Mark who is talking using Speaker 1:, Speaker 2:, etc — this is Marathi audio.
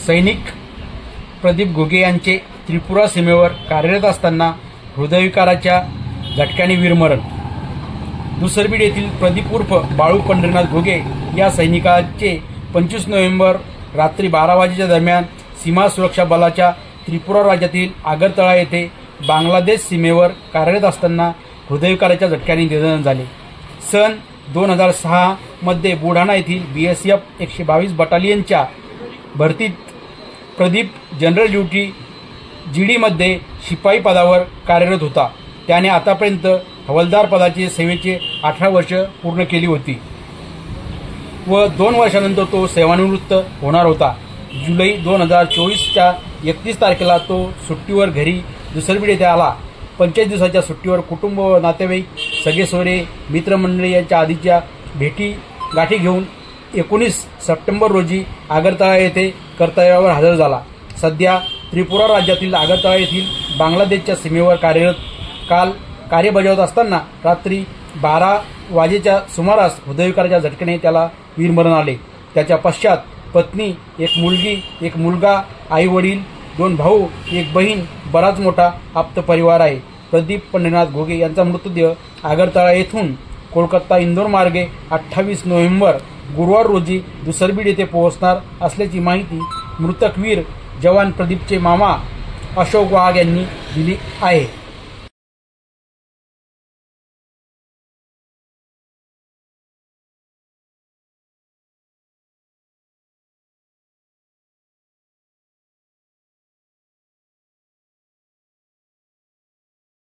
Speaker 1: सैनिक प्रदीप घुगे यांचे त्रिपुरा सीमेवर कार्यरत असताना हृदयविकाराच्या झटक्याने वीरमरण। दुसरबीड येथील प्रदीप उर्फ बाळू पंढरीनाथ घुगे या सैनिकाचे 25 नोव्हेंबर रात्री 12 वाजेच्या दरम्यान सीमा सुरक्षा बलाच्या त्रिपुरा राज्यातील आगरतळा येथे बांगलादेश सीमेवर कार्यरत असताना हृदयविकाराच्या झटक्याने निधन झाले। सन 2006 मध्ये बुलढाणा येथील BSF 122 बटालियनच्या भरतीत प्रदीप जनरल ड्युटी GD मध्ये शिपाई पदावर कार्यरत होता। त्याने आतापर्यंत हवालदार पदाचे सेवेचे 18 वर्ष पूर्ण केली होती व 2 वर्षानंतर तो सेवानिवृत्त होणार होता। जुलै 2024च्या 31 तारखेला तो सुट्टीवर घरी दुसरबीड येथे आला। 25 दिवसाच्या सुट्टीवर कुटुंब व नातेवाईक सगळे सोयरे मित्रमंडळी यांच्या आधीच्या भेटी गाठी घेऊन 19 सप्टेंबर रोजी आगरतळा येथे कर्तव्यावर हजर झाला। सध्या त्रिपुरा राज्यातील आगरतळा येथील बांगलादेशच्या सीमेवर कार्यरत। काल कार्य बजावत असताना रात्री 12 वाजेच्या सुमारास हृदयविकाराच्या झटक्याने त्याला वीरमरण आले। त्याच्या पश्चात पत्नी, एक मुलगी, एक मुलगा, आई वडील, 2 भाऊ, एक बहीण, बराच मोठा आप्त परिवार आहे। प्रदीप पंढरीनाथ घुगे यांचा मृतदेह आगरतळा येथून कोलकाता इंदोर मार्गे 28 नोव्हेंबर गुरुवार रोजी दुसरबीड येथे पोहोचणार असल्याची माहिती मृतक वीर जवान प्रदीपचे मामा अशोक वाघ यांनी दिली आहे।